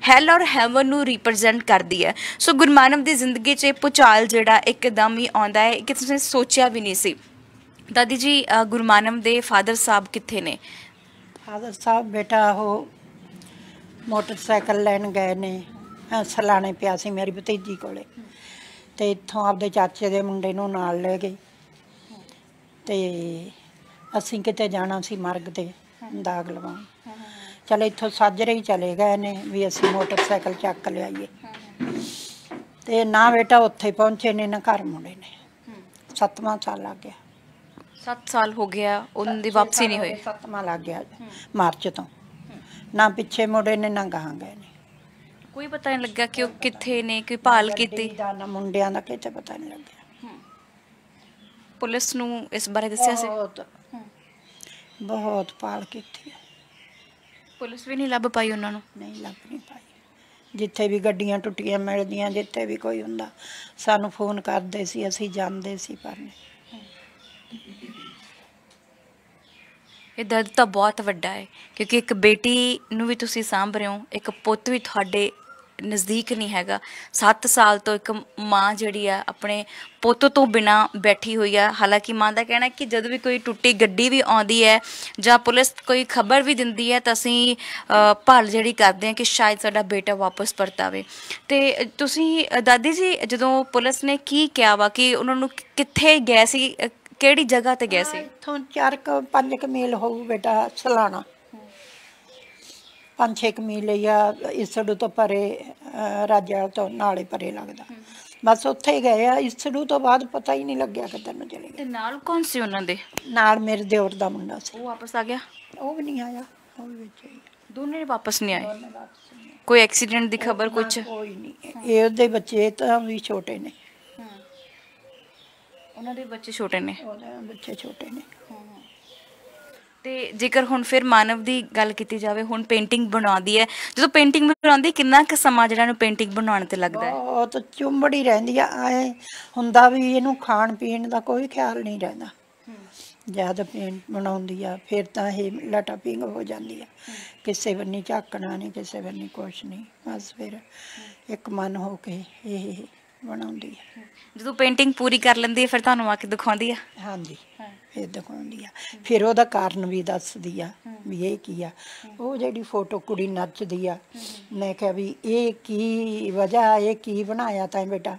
ਹੈਲ ਔਰ ਹੈਵਨ ਨੂੰ ਰਿਪਰੈਜ਼ੈਂਟ ਕਰਦੀ ਹੈ। ਸੋ ਗੁਰਮਾਨਵ ਦੀ ਜ਼ਿੰਦਗੀ 'ਚ ਭੁਚਾਲ ਜਿਹੜਾ ਇੱਕਦਮ ਹੀ ਆਉਂਦਾ ਹੈ ਕਿ ਤੁਸੀਂ ਸੋਚਿਆ ਵੀ ਨਹੀਂ ਸੀ। ਦਾਦੀ ਜੀ, ਗੁਰਮਾਨਵ ਦੇ ਫਾਦਰ ਸਾਹਿਬ ਕਿੱਥੇ ਨੇ? ਫਾਦਰ ਸਾਹਿਬ ਬੇਟਾ ਉਹ ਮੋਟਰਸਾਈਕਲ ਲੈਣ ਗਏ ਨੇ, ਸਲਾਣੇ ਪਿਆ ਸੀ ਮੇਰੀ ਭਤੀਜੀ ਕੋਲੇ, ਅਤੇ ਇੱਥੋਂ ਆਪਦੇ ਚਾਚੇ ਦੇ ਮੁੰਡੇ ਨੂੰ ਨਾਲ ਲੈ ਗਏ। ਅਤੇ ਅਸੀਂ ਕਿਤੇ ਜਾਣਾ ਸੀ ਮਰਗ 'ਤੇ ਦਾਗ ਲਵਾਉਣ, ਚਲ ਇੱਥੋਂ ਸਾਜਰੇ ਹੀ ਚਲੇ ਗਏ ਨੇ ਵੀ ਅਸੀਂ ਮੋਟਰਸਾਈਕਲ ਚੱਕ ਲਿਆਈਏ। ਅਤੇ ਨਾ ਬੇਟਾ ਉੱਥੇ ਪਹੁੰਚੇ ਨੇ ਨਾ ਘਰ ਮੁੜੇ ਨੇ। 7ਵਾਂ ਸਾਲ ਲੱਗ ਗਿਆ। 7 ਸਾਲ ਹੋ ਗਿਆ, ਉਹਨਾਂ ਦੀ ਵਾਪਸੀ ਨਹੀਂ ਹੋਈ। 7ਵਾਂ ਲੱਗ ਗਿਆ ਮਾਰਚ ਤੋਂ, ਨਾ ਪਿੱਛੇ ਮੁੜੇ ਨੇ ਨਾ ਗਾਹਾਂ ਗਏ ਨੇ। ਕੋਈ ਪਤਾ ਨਹੀਂ ਲੱਗਾ ਕਿ ਉਹ ਕਿੱਥੇ ਨੇ, ਕੋਈ ਭਾਲ ਕੀਤੀ? ਨਾ ਮੁੰਡਿਆਂ ਦਾ ਕਿਤੇ ਪਤਾ ਨਹੀਂ ਲੱਗਿਆ। ਪੁਲਿਸ ਨੂੰ ਇਸ ਬਾਰੇ ਦੱਸਿਆ ਸੀ? ਬਹੁਤ ਭਾਲ ਕੀਤੀ। ਪੁਲਿਸ ਵੀ ਨਹੀਂ ਲੱਭ ਪਾਈ ਉਹਨਾਂ ਨੂੰ? ਨਹੀਂ ਲੱਭ ਨਹੀਂ ਪਾਈ। ਜਿੱਥੇ ਵੀ ਗੱਡੀਆਂ ਟੁੱਟੀਆਂ ਮਿਲਦੀਆਂ, ਜਿੱਥੇ ਵੀ ਕੋਈ ਹੁੰਦਾ ਸਾਨੂੰ ਫੋਨ ਕਰਦੇ ਸੀ, ਅਸੀਂ ਜਾਂਦੇ ਸੀ ਪੜ੍ਹਨ। ਇਹ ਦਰਦ ਤਾਂ ਬਹੁਤ ਵੱਡਾ ਹੈ, ਕਿਉਂਕਿ ਇੱਕ ਬੇਟੀ ਨੂੰ ਵੀ ਤੁਸੀਂ ਸਾਂਭ ਰਹੇ ਹੋ, ਇੱਕ ਪੁੱਤ ਵੀ ਤੁਹਾਡੇ ਨਜ਼ਦੀਕ ਨਹੀਂ ਹੈਗਾ। 7 ਸਾਲ ਤੋਂ ਇੱਕ ਮਾਂ ਜਿਹੜੀ ਆ ਆਪਣੇ ਪੁੱਤ ਤੋਂ ਬਿਨਾਂ ਬੈਠੀ ਹੋਈ ਆ। ਹਾਲਾਂਕਿ ਮਾਂ ਦਾ ਕਹਿਣਾ ਕਿ ਜਦੋਂ ਵੀ ਕੋਈ ਟੁੱਟੀ ਗੱਡੀ ਵੀ ਆਉਂਦੀ ਹੈ ਜਾਂ ਪੁਲਿਸ ਕੋਈ ਖਬਰ ਵੀ ਦਿੰਦੀ ਹੈ ਤਾਂ ਅਸੀਂ ਭਾਲ ਜਿਹੜੀ ਕਰਦੇ ਹਾਂ ਕਿ ਸ਼ਾਇਦ ਸਾਡਾ ਬੇਟਾ ਵਾਪਸ ਪਰਤਾਵੇ। ਤੇ ਤੁਸੀਂ ਦਾਦੀ ਜੀ, ਜਦੋਂ ਪੁਲਿਸ ਨੇ ਕੀ ਕਿਹਾ ਵਾ ਕਿ ਉਹਨਾਂ ਨੂੰ ਕਿੱਥੇ ਗਏ ਸੀ, ਕਿਹੜੀ ਜਗ੍ਹਾ ਤੇ ਗਏ ਸੀ? ਇੱਥੋਂ 4-5 ਮੀਲ ਹੋਊ ਬੇਟਾ, ਸਲਾਣਾ 5-6 ਮੀਲ ਆ ਇਸੜੂ ਤੋਂ ਪਰੇ, ਰਾਜਾ ਤੋਂ ਨਾਲੇ ਪਰੇ ਲੱਗਦਾ। ਬਸ ਉੱਥੇ ਹੀ ਗਏ ਆ। ਇਸੜੂ ਤੋਂ ਬਾਅਦ ਪਤਾ ਹੀ ਨਹੀਂ ਲੱਗਿਆ ਕਿੱਧਰ ਨੂੰ ਚਲੇ ਗਏ। ਤੇ ਨਾਲ ਕੌਣ ਸੀ ਉਹਨਾਂ ਦੇ? ਨਾਲ ਮੇਰੇ ਦਿਓਰ ਦਾ ਮੁੰਡਾ ਸੀ। ਉਹ ਵਾਪਸ ਆ ਗਿਆ? ਉਹ ਵੀ ਨਹੀਂ ਆਇਆ, ਉਹ ਵੀ ਵਿੱਚ ਹੀ। ਦੋਨੇ ਵਾਪਸ ਨਹੀਂ ਆਏ? ਕੋਈ ਐਕਸੀਡੈਂਟ ਦੀ ਖਬਰ ਕੁਝ? ਕੋਈ ਨਹੀਂ। ਇਹ ਉਹਦੇ ਬੱਚੇ ਤਾਂ ਵੀ ਛੋਟੇ ਨੇ। ਉਹਨਾਂ ਦੇ ਬੱਚੇ ਛੋਟੇ ਨੇ? ਉਹਦੇ ਬੱਚੇ ਛੋਟੇ ਨੇ। ਤੇ ਜੇਕਰ ਹੁਣ ਫਿਰ ਮਾਨਵ ਦੀ ਗੱਲ ਕੀਤੀ ਜਾਵੇ, ਹੁਣ ਪੇਂਟਿੰਗ ਬਣਾਉਂਦੀ ਹੈ, ਜਦੋਂ ਪੇਂਟਿੰਗ ਬਣਾਉਂਦੀ ਕਿੰਨਾ ਕੁ ਸਮਾਂ ਜਿਹੜਾ ਨੂੰ ਪੇਂਟਿੰਗ ਬਣਾਉਣ ਤੇ ਲੱਗਦਾ ਹੈ? ਬਹੁਤ ਚੁੰਬੜੀ ਰਹਿੰਦੀ ਆ। ਐ ਹੁੰਦਾ ਵੀ ਇਹਨੂੰ ਖਾਣ ਪੀਣ ਦਾ ਕੋਈ ਖਿਆਲ ਨਹੀਂ ਰਹਿੰਦਾ। ਜਦ ਪੇਂਟ ਬਣਾਉਂਦੀ ਆ ਫਿਰ ਤਾਂ ਇਹ ਲਟਾ ਪਿੰਗ ਹੋ ਜਾਂਦੀ ਆ। ਕਿਸੇ ਬੰਨੀ ਝਾਕਣਾ ਨਹੀਂ, ਕਿਸੇ ਬੰਨੀ ਕੁਛ ਨਹੀਂ, ਬਸ ਫਿਰ ਇੱਕ ਮਨ ਹੋ ਕੇ ਇਹ ਬਣਾਉਂਦੀ ਆ। ਜਦੋਂ ਪੇਂਟਿੰਗ ਪੂਰੀ ਕਰ ਲੈਂਦੀ ਹੈ ਫਿਰ ਤੁਹਾਨੂੰ ਆ ਕੇ ਦਿਖਾਉਂਦੀ ਆ? ਹਾਂਜੀ, ਫਿਰ ਦਿਖਾਉਂਦੀ ਆ। ਫਿਰ ਉਹਦਾ ਕਾਰਨ ਵੀ ਦੱਸਦੀ ਆ ਵੀ ਇਹ ਕੀ ਆ। ਉਹ ਜਿਹੜੀ ਫੋਟੋ ਕੁੜੀ ਨੱਚਦੀ ਆ, ਮੈਂ ਕਿਹਾ ਵੀ ਇਹ ਕੀ ਵਜ੍ਹਾ, ਇਹ ਕੀ ਬਣਾਇਆ ਤਾਂ ਬੇਟਾ?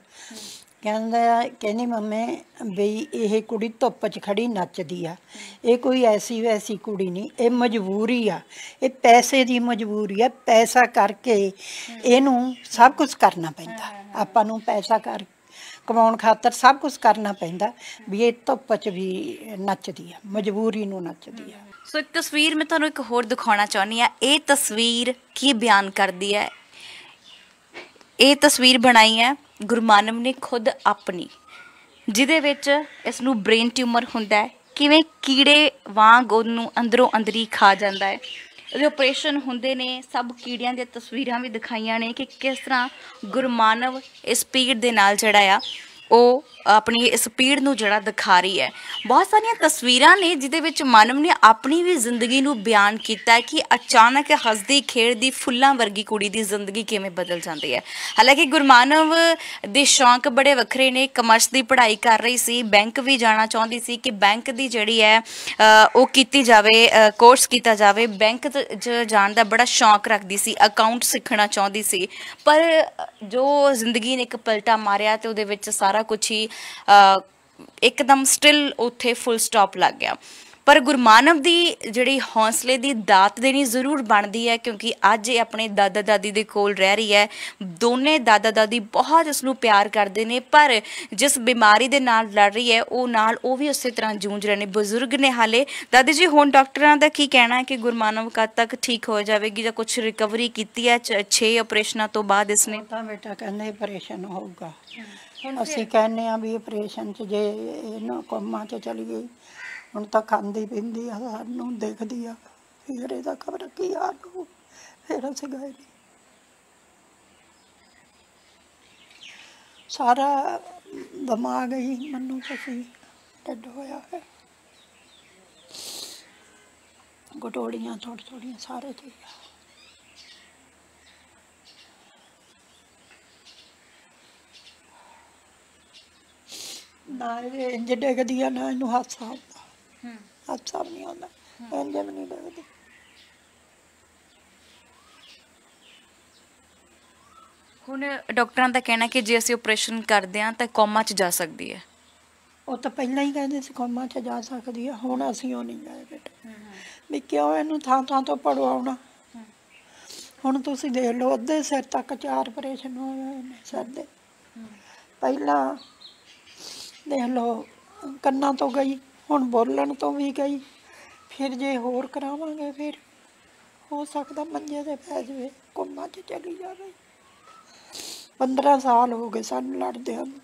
ਕਹਿੰਦੀ ਮੰਮੀ ਬਈ ਇਹ ਕੁੜੀ ਧੁੱਪ 'ਚ ਖੜੀ ਨੱਚਦੀ ਆ, ਇਹ ਕੋਈ ਐਸੀ ਵੈਸੀ ਕੁੜੀ ਨਹੀਂ, ਇਹ ਮਜਬੂਰੀ ਆ, ਇਹ ਪੈਸੇ ਦੀ ਮਜਬੂਰੀ ਆ। ਪੈਸਾ ਕਰਕੇ ਇਹਨੂੰ ਸਭ ਕੁਝ ਕਰਨਾ ਪੈਂਦਾ। ਆਪਾਂ ਨੂੰ ਪੈਸਾ ਕਮਾਉਣ ਖਾਤਰ ਸਭ ਕੁਝ ਕਰਨਾ ਪੈਂਦਾ, ਵੀ ਇਹ ਧੁੱਪ 'ਚ ਵੀ ਨੱਚਦੀ ਆ, ਮਜਬੂਰੀ ਨੂੰ ਨੱਚਦੀ ਆ। ਸੋ ਇੱਕ ਤਸਵੀਰ ਮੈਂ ਤੁਹਾਨੂੰ ਇੱਕ ਹੋਰ ਦਿਖਾਉਣਾ ਚਾਹੁੰਦੀ ਹਾਂ। ਇਹ ਤਸਵੀਰ ਕੀ ਬਿਆਨ ਕਰਦੀ ਹੈ? ਇਹ ਤਸਵੀਰ ਬਣਾਈ ਹੈ ਗੁਰਮਾਨਵ ਨੇ ਖੁਦ ਆਪਣੀ, ਜਿਹਦੇ ਵਿੱਚ ਇਸ ਨੂੰ ਬ੍ਰੇਨ ਟਿਊਮਰ ਹੁੰਦਾ ਹੈ, ਕਿਵੇਂ ਕੀੜੇ ਵਾਂਗ ਉਹਨੂੰ ਅੰਦਰੋਂ ਅੰਦਰੀ ਖਾ ਜਾਂਦਾ ਹੈ। ਉਹਦੇ ਆਪਰੇਸ਼ਨ ਹੁੰਦੇ ਨੇ, ਸਭ ਕੀੜਿਆਂ ਦੀਆਂ ਤਸਵੀਰਾਂ ਵੀ ਦਿਖਾਈਆਂ ਨੇ ਕਿ ਕਿਸ ਤਰ੍ਹਾਂ ਗੁਰਮਾਨਵ ਇਸ ਪੀੜ ਦੇ ਨਾਲ ਜਿਹੜਾ ਆ ਉਹ ਆਪਣੀ ਇਸ ਪੀੜ ਨੂੰ ਜਿਹੜਾ ਦਿਖਾ ਰਹੀ ਹੈ। ਬਹੁਤ ਸਾਰੀਆਂ ਤਸਵੀਰਾਂ ਨੇ ਜਿਹਦੇ ਵਿੱਚ ਮਾਨਵ ਨੇ ਆਪਣੀ ਵੀ ਜ਼ਿੰਦਗੀ ਨੂੰ ਬਿਆਨ ਕੀਤਾ ਹੈ ਕਿ ਅਚਾਨਕ ਹੱਸਦੀ ਖੇਡਦੀ ਫੁੱਲਾਂ ਵਰਗੀ ਕੁੜੀ ਦੀ ਜ਼ਿੰਦਗੀ ਕਿਵੇਂ ਬਦਲ ਜਾਂਦੀ ਹੈ। ਹਾਲਾਂਕਿ ਗੁਰਮਾਨਵ ਦੇ ਸ਼ੌਂਕ ਬੜੇ ਵੱਖਰੇ ਨੇ। ਕਮਰਸ ਦੀ ਪੜ੍ਹਾਈ ਕਰ ਰਹੀ ਸੀ, ਬੈਂਕ ਵੀ ਜਾਣਾ ਚਾਹੁੰਦੀ ਸੀ ਕਿ ਬੈਂਕ ਦੀ ਜਿਹੜੀ ਹੈ ਉਹ ਕੀਤੀ ਜਾਵੇ, ਕੋਰਸ ਕੀਤਾ ਜਾਵੇ। ਬੈਂਕ 'ਚ ਜਾਣ ਦਾ ਬੜਾ ਸ਼ੌਂਕ ਰੱਖਦੀ ਸੀ, ਅਕਾਊਂਟ ਸਿੱਖਣਾ ਚਾਹੁੰਦੀ ਸੀ। ਪਰ ਜੋ ਜ਼ਿੰਦਗੀ ਨੇ ਇੱਕ ਪਲਟਾ ਮਾਰਿਆ ਤੇ ਉਹਦੇ ਵਿੱਚ ਸਾਰਾ ਕੁਛ ਹੀ ਇੱਕਦਮ ਸਟਿਲ ਉੱਥੇ ਫੁੱਲ ਸਟਾਪ ਲੱਗ ਗਿਆ। ਪਰ ਗੁਰਮਾਨਵ ਦੀ ਜਿਹੜੀ ਹੌਸਲੇ ਦੀ ਦਾਤ ਦੇਣੀ ਜ਼ਰੂਰ ਬਣਦੀ ਹੈ, ਕਿਉਂਕਿ ਅੱਜ ਇਹ ਆਪਣੇ ਦਾਦਾ ਦਾਦੀ ਦੇ ਕੋਲ ਰਹਿ ਰਹੀ ਹੈ। ਦੋਨੇ ਦਾਦਾ ਦਾਦੀ ਬਹੁਤ ਇਸ ਨੂੰ ਪਿਆਰ ਕਰਦੇ ਨੇ, ਪਰ ਜਿਸ ਬਿਮਾਰੀ ਦੇ ਨਾਲ ਲੜ ਰਹੀ ਹੈ ਉਹ ਵੀ ਉਸੇ ਤਰ੍ਹਾਂ ਜੂਝ ਰਹੇ ਨੇ। ਬਜ਼ੁਰਗ ਨੇ ਹਾਲੇ। ਦਾਦੀ ਜੀ, ਹੁਣ ਡਾਕਟਰਾਂ ਦਾ ਕੀ ਕਹਿਣਾ ਹੈ ਕਿ ਗੁਰਮਾਨਵ ਕਦ ਤੱਕ ਠੀਕ ਹੋ ਜਾਵੇਗੀ ਜਾਂ ਕੁਝ ਰਿਕਵਰੀ ਕੀਤੀ ਹੈ 6 ਆਪਰੇਸ਼ਨਾਂ ਤੋਂ ਬਾਅਦ? ਇਸਨੇ ਤਾਂ ਬੇਟਾ ਕਹਿੰਦੇ ਆਪਰੇਸ਼ਨ ਹੋਊਗਾ। ਅਸੀਂ ਕਹਿੰਦੇ ਆ ਵੀ ਆਪਰੇਸ਼ਨ 'ਚ ਜੇ ਇਹਨੂੰ ਕੋਮਾ 'ਚ ਚਲੀ ਗਈ, ਹੁਣ ਤਾਂ ਖਾਂਦੀ ਪੀਂਦੀ ਆ, ਸਾਨੂੰ ਦੇਖਦੀ ਆ, ਫਿਰ ਇਹਦਾ ਖਬਰ ਕੀ ਹਾਲ ਹੋਊ। ਫਿਰ ਅਸੀਂ ਗਏ ਨਹੀਂ। ਸਾਰਾ ਦਿਮਾਗ ਹੀ ਮੈਨੂੰ ਤੁਸੀਂ ਢਿੱਡ ਹੋਇਆ ਹੈ, ਗਟੋੜੀਆਂ ਥੋੜ੍ਹੀਆਂ ਸਾਰੇ ਤੇ ਨਾ ਇਹ ਇੰਜ ਡਿੱਗਦੀ ਆ, ਨਾ ਇਹਨੂੰ ਹਾਸਾ ਆਉਂਦਾ। ਹਾਸਾ ਵੀ ਨਹੀਂ ਆਉਂਦਾ, ਇੰਜ ਵੀ ਨਹੀਂ ਡਿੱਗਦੀ। ਹੁਣ ਡਾਕਟਰਾਂ ਦਾ ਕਹਿਣਾ ਕਿ ਜੇ ਅਸੀਂ ਆਪਰੇਸ਼ਨ ਕਰਦੇ ਹਾਂ ਤਾਂ ਕੋਮਾ 'ਚ ਜਾ ਸਕਦੀ ਹੈ। ਉਹ ਤਾਂ ਪਹਿਲਾਂ ਹੀ ਕਹਿੰਦੇ ਸੀ ਕੋਮਾ 'ਚ ਜਾ ਸਕਦੀ ਆ। ਹੁਣ ਅਸੀਂ ਉਹ ਨਹੀਂ ਗਏ ਬੇਟਾ, ਵੀ ਕਿਉਂ ਇਹਨੂੰ ਥਾਂ ਥਾਂ ਤੋਂ ਪੜਵਾਉਣਾ। ਹੁਣ ਤੁਸੀਂ ਦੇਖ ਲਓ, ਅੱਧੇ ਸਿਰ ਤੱਕ 4 ਆਪਰੇਸ਼ਨ ਹੋਏ ਹੋਏ ਨੇ ਸਿਰ ਦੇ। ਪਹਿਲਾਂ ਦੇਖ ਲਓ ਕੰਨਾਂ ਤੋਂ ਗਈ, ਹੁਣ ਬੋਲਣ ਤੋਂ ਵੀ ਗਈ। ਫਿਰ ਜੇ ਹੋਰ ਕਰਾਵਾਂਗੇ ਫਿਰ ਹੋ ਸਕਦਾ ਮੰਜੇ 'ਤੇ ਪੈ ਜਾਵੇ, ਕੋਮਾ 'ਚ ਚਲੀ ਜਾਵੇ। 15 ਸਾਲ ਹੋ ਗਏ ਸਾਨੂੰ ਲੜਦਿਆਂ ਨੂੰ।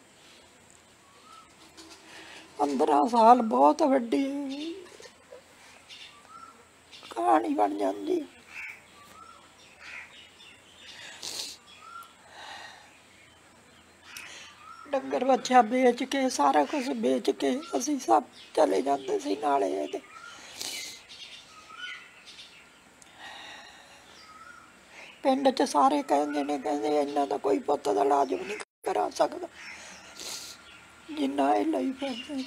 15 ਸਾਲ ਬਹੁਤ ਵੱਡੀ ਕਹਾਣੀ ਬਣ ਜਾਂਦੀ। ਡੰਗਰ ਬੱਚਾ ਵੇਚ ਕੇ ਸਾਰਾ ਕੁਝ ਵੇਚ ਕੇ ਅਸੀਂ ਸਭ ਚਲੇ ਜਾਂਦੇ ਸੀ ਨਾਲੇ ਇਹਦੇ। ਪਿੰਡ 'ਚ ਸਾਰੇ ਕਹਿੰਦੇ ਨੇ, ਕਹਿੰਦੇ ਇਹਨਾਂ ਦਾ ਕੋਈ ਪੁੱਤ ਦਾ ਇਲਾਜ ਵੀ ਨਹੀਂ ਕਰਾ ਸਕਦਾ ਜਿੰਨਾ ਇਹ ਲਈ ਫਿਰਦੇ।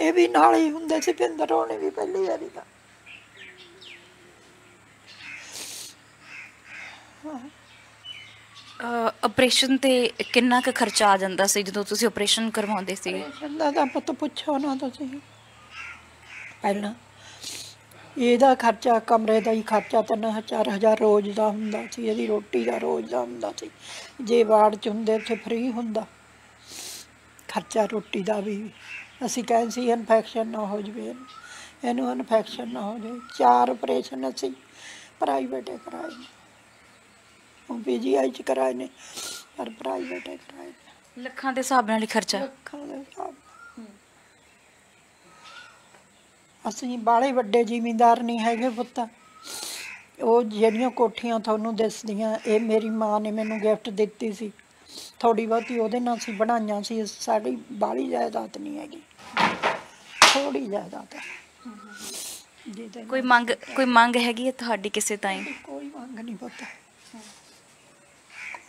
ਇਹ ਵੀ ਨਾਲ ਹੀ ਹੁੰਦੇ ਸੀ, ਪਿੰਦਰ ਹੋਣੇ ਵੀ ਪਹਿਲੀ ਵਾਰੀ ਦਾ। ਆਪਰੇਸ਼ਨ ਤੇ ਕਿੰਨਾ ਕੁ ਖਰਚਾ ਆ ਜਾਂਦਾ ਸੀ ਜਦੋਂ ਤੁਸੀਂ ਆਪਰੇਸ਼ਨ ਕਰਵਾਉਂਦੇ ਸੀ? ਆਪਰੇਸ਼ਨ ਦਾ ਪੁੱਤ ਪੁੱਛੋ ਨਾ ਤੁਸੀਂ। ਪਹਿਲਾਂ ਇਹਦਾ ਖਰਚਾ, ਕਮਰੇ ਦਾ ਹੀ ਖਰਚਾ 3-4 ਹਜ਼ਾਰ ਰੋਜ਼ ਦਾ ਹੁੰਦਾ ਸੀ। ਇਹਦੀ ਰੋਟੀ ਦਾ ਰੋਜ਼ ਦਾ ਹੁੰਦਾ ਸੀ। ਜੇ ਵਾਰਡ 'ਚ ਹੁੰਦੇ ਉੱਥੇ ਫ੍ਰੀ ਹੁੰਦਾ ਖਰਚਾ ਰੋਟੀ ਦਾ ਵੀ। ਅਸੀਂ ਕਹਿੰਦੇ ਸੀ ਇਨਫੈਕਸ਼ਨ ਨਾ ਹੋ ਜਾਵੇ, ਇਹਨੂੰ ਇਨਫੈਕਸ਼ਨ ਨਾ ਹੋ ਜਾਵੇ। 4 ਆਪਰੇਸ਼ਨ ਅਸੀਂ ਪ੍ਰਾਈਵੇਟ ਕਰਾਏ ਨੇ, ਉਹ PGI 'ਚ ਕਰਾਏ ਨੇ, ਪਰ ਪ੍ਰਾਈਵੇਟ ਕਰਾਏ ਨੇ। ਲੱਖਾਂ ਦੇ ਹਿਸਾਬ ਨਾਲ ਹੀ ਖਰਚਾ? ਲੱਖਾਂ ਦੇ ਹਿਸਾਬ। ਅਸੀਂ ਬਾਹਲੇ ਵੱਡੇ ਜ਼ਿਮੀਂਦਾਰ ਨਹੀਂ ਹੈਗੇ ਪੁੱਤ। ਉਹ ਜਿਹੜੀਆਂ ਕੋਠੀਆਂ ਤੁਹਾਨੂੰ ਦਿਸਦੀਆਂ, ਇਹ ਮੇਰੀ ਮਾਂ ਨੇ ਮੈਨੂੰ ਗਿਫਟ ਦਿੱਤੀ ਸੀ। ਥੋੜ੍ਹੀ ਬਹੁਤੀ ਉਹਦੇ ਨਾਲ ਅਸੀਂ ਬਣਾਈਆਂ ਸੀ। ਸਾਡੀ ਬਾਹਲੀ ਜਾਇਦਾਦ ਨਹੀਂ ਹੈਗੀ, ਥੋੜ੍ਹੀ ਜਾਇਦਾਦ ਹੈ। ਜਿਹਦੇ ਕੋਈ ਮੰਗ ਹੈਗੀ ਹੈ ਤੁਹਾਡੀ ਕਿਸੇ ਤਾਈਂ? ਕੋਈ ਮੰਗ ਨਹੀਂ ਪੁੱਤ,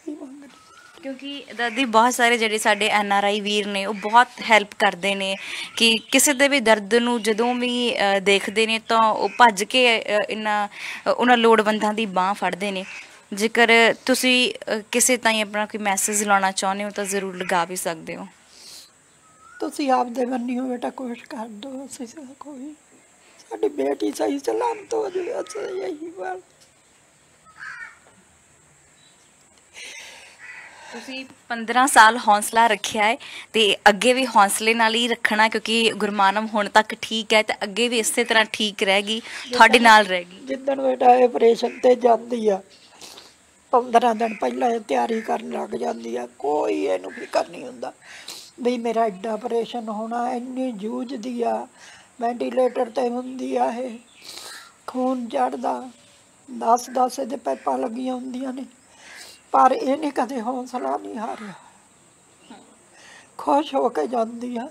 ਕੋਈ ਮੰਗ ਨਹੀਂ। ਕਿਉਂਕਿ ਦਾਦੀ ਬਹੁਤ ਸਾਰੇ ਜਿਹੜੇ ਸਾਡੇ NRI ਵੀਰ ਨੇ ਉਹ ਬਹੁਤ ਹੈਲਪ ਕਰਦੇ ਨੇ ਕਿ ਕਿਸੇ ਦੇ ਵੀ ਦਰਦ ਨੂੰ ਜਦੋਂ ਵੀ ਦੇਖਦੇ ਨੇ ਤਾਂ ਉਹ ਭੱਜ ਕੇ ਉਹਨਾਂ ਲੋੜਵੰਦਾਂ ਦੀ ਬਾਂਹ ਫੜਦੇ ਨੇ। ਜੇਕਰ ਤੁਸੀਂ ਕਿਸੇ ਤਾਈਂ ਆਪਣਾ ਕੋਈ ਮੈਸੇਜ ਲਾਉਣਾ ਚਾਹੁੰਦੇ ਹੋ ਤਾਂ ਜ਼ਰੂਰ ਲਗਾ ਵੀ ਸਕਦੇ ਹੋ। ਤੁਸੀਂ ਆਪਦੇ ਬੰਨਿਓ ਬੇਟਾ ਕੋਸ਼ਿਸ਼ ਕਰ ਦਿਓ। ਅਸੀਂ ਕੋਈ ਸਾਡੀ ਬੇਟੀ ਸਹੀ ਸਲਾਮਤ ਹੋ ਜਾਵੇ, ਅਸੀਂ ਇਹੀ ਬਾਤ। ਤੁਸੀਂ 15 ਸਾਲ ਹੌਸਲਾ ਰੱਖਿਆ ਹੈ ਤੇ ਅੱਗੇ ਵੀ ਹੌਸਲੇ ਨਾਲ ਹੀ ਰੱਖਣਾ, ਕਿਉਂਕਿ ਗੁਰਮਾਨਵ ਹੁਣ ਤੱਕ ਠੀਕ ਹੈ ਤੇ ਅੱਗੇ ਵੀ ਇਸੇ ਤਰ੍ਹਾਂ ਠੀਕ ਰਹੇਗੀ, ਤੁਹਾਡੇ ਨਾਲ ਰਹੇਗੀ। ਜਿੱਦਣ ਬੇਟਾ ਇਹ ਆਪਰੇਸ਼ਨ ਤੇ ਜਾਂਦੀ ਆ 15 ਦਿਨ ਪਹਿਲਾਂ ਇਹ ਤਿਆਰੀ ਕਰਨ ਲੱਗ ਜਾਂਦੀ ਆ। ਕੋਈ ਇਹਨੂੰ ਫਿਕਰ ਨਹੀਂ ਹੁੰਦਾ ਵੀ ਮੇਰਾ ਐਡਾ ਆਪਰੇਸ਼ਨ ਹੋਣਾ। ਇੰਨੀ ਜੂਝਦੀ ਆ, ਵੈਂਟੀਲੇਟਰ ਤੇ ਹੁੰਦੀ ਆ, ਇਹ ਖੂਨ ਚੜ੍ਹਦਾ, 10 ਇਹਦੇ ਪਾਈਪਾਂ ਲੱਗੀਆਂ ਹੁੰਦੀਆਂ ਨੇ, ਪਰ ਇਹਨੇ ਕਦੇ ਹੌਸਲਾ ਨਹੀਂ ਹਾਰਿਆ। ਖੁਸ਼ ਹੋ ਕੇ ਜਾਂਦੀ ਆ।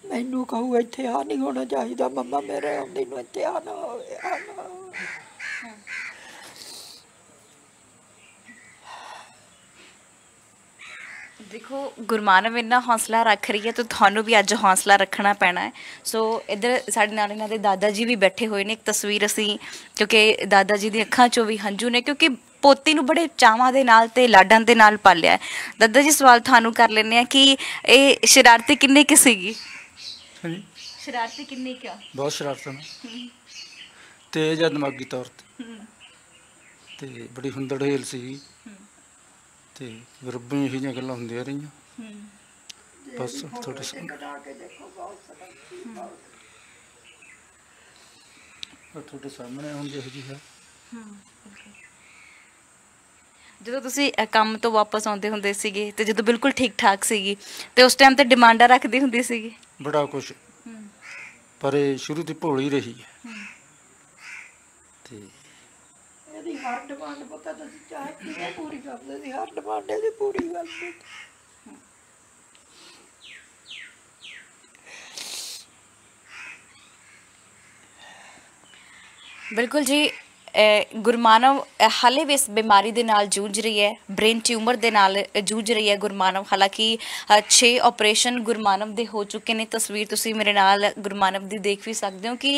ਮੈਨੂੰ ਕਹੂ ਇੱਥੇ ਆ ਨਹੀਂ ਹੋਣਾ ਚਾਹੀਦਾ ਮੰਮਾ, ਮੇਰੇ ਆਉਂਦੀ ਨੂੰ ਇੱਥੇ ਆ ਨਾ ਹੋਵੇ, ਆ ਨਾ ਹੋਵੇ। ਦੇਖੋ ਗੁਰਮਾਨਵ ਇੰਨਾ ਹੌਸਲਾ ਰੱਖ ਰਹੀ ਹੈ ਤਾਂ ਤੁਹਾਨੂੰ ਵੀ ਅੱਜ ਹੌਸਲਾ ਰੱਖਣਾ ਪੈਣਾ ਹੈ। ਸੋ ਇੱਧਰ ਸਾਡੇ ਨਾਲ ਇਹਨਾਂ ਦੇ ਦਾਦਾ ਜੀ ਵੀ ਬੈਠੇ ਹੋਏ ਨੇ। ਇੱਕ ਤਸਵੀਰ ਅਸੀਂ, ਕਿਉਂਕਿ ਦਾਦਾ ਜੀ ਦੀ ਅੱਖਾਂ 'ਚੋਂ ਵੀ ਹੰਝੂ ਨੇ, ਕਿਉਂਕਿ ਪੋਤੀ ਨੂੰ ਬੜੇ ਚਾਵਾਂ ਦੇ ਨਾਲ ਤੇ ਲਾਡਾਂ ਦੇ ਨਾਲ ਪਾਲਿਆ। ਦਾਦਾ ਜੀ ਸਵਾਲ ਤੁਹਾਨੂੰ ਕਰ ਲੈਂਦੇ ਆ ਕਿ ਇਹ ਸ਼ਰਾਰਤੀ ਕਿੰਨੇ ਕੁ ਸੀਗੀ? ਸ਼ਰਾਰਤੀ ਕਿੰਨੇ ਕੁ? ਬਹੁਤ ਸ਼ਰਾਰਤਾਂ ਤੇਜ਼ ਆ ਦਿਮਾਗੀ ਤੌਰ ਤੇ ਬੜੀ ਹੁੰਦੜਹੇਲ ਸੀ ਤੇ ਰੱਬੋਂ ਇਹੋ ਜਿਹੀਆਂ ਗੱਲਾਂ ਹੁੰਦੀਆਂ ਰਹੀਆਂ। ਬਸ ਤੁਹਾਡੇ ਸਾਹਮਣੇ ਹੁਣ ਜਿਹੋ ਜਿਹੀ ਹੈ। ਜਦੋਂ ਤੁਸੀਂ ਕੰਮ ਤੋਂ ਵਾਪਸ ਆਉਂਦੇ ਹੁੰਦੇ ਸੀਗੇ ਤੇ ਜਦੋਂ ਬਿਲਕੁਲ ਠੀਕ ਠਾਕ ਸੀਗੀ ਤੇ ਉਸ ਟਾਈਮ ਤੇ ਡਿਮਾਂਡਾਂ ਰੱਖਦੀ ਹੁੰਦੀ ਸੀਗੀ? ਬੜਾ ਕੁਛ, ਪਰ ਇਹ ਸ਼ੁਰੂ ਤੋਂ ਭੋਲੀ ਰਹੀ ਹੈ ਤੇ ਇਹਦੀ ਹਰ ਡਿਮਾਂਡ ਪਤਾ ਤੁਸੀਂ ਚਾਹੇ ਕਿਵੇਂ ਪੂਰੀ ਕਰਦੇ ਸੀ, ਹਰ ਡਿਮਾਂਡ ਇਹਦੀ ਪੂਰੀ ਕਰਦੇ। ਬਿਲਕੁਲ ਜੀ। ਗੁਰਮਾਨਵ ਹਾਲੇ ਵੀ ਇਸ ਬਿਮਾਰੀ ਦੇ ਨਾਲ ਜੂਝ ਰਹੀ ਹੈ, ਬ੍ਰੇਨ ਟਿਊਮਰ ਦੇ ਨਾਲ ਜੂਝ ਰਹੀ ਹੈ ਗੁਰਮਾਨਵ। ਹਾਲਾਂਕਿ 6 ਆਪਰੇਸ਼ਨ ਗੁਰਮਾਨਵ ਦੇ ਹੋ ਚੁੱਕੇ ਨੇ। ਤਸਵੀਰ ਤੁਸੀਂ ਮੇਰੇ ਨਾਲ ਗੁਰਮਾਨਵ ਦੀ ਦੇਖ ਵੀ ਸਕਦੇ ਹੋ ਕਿ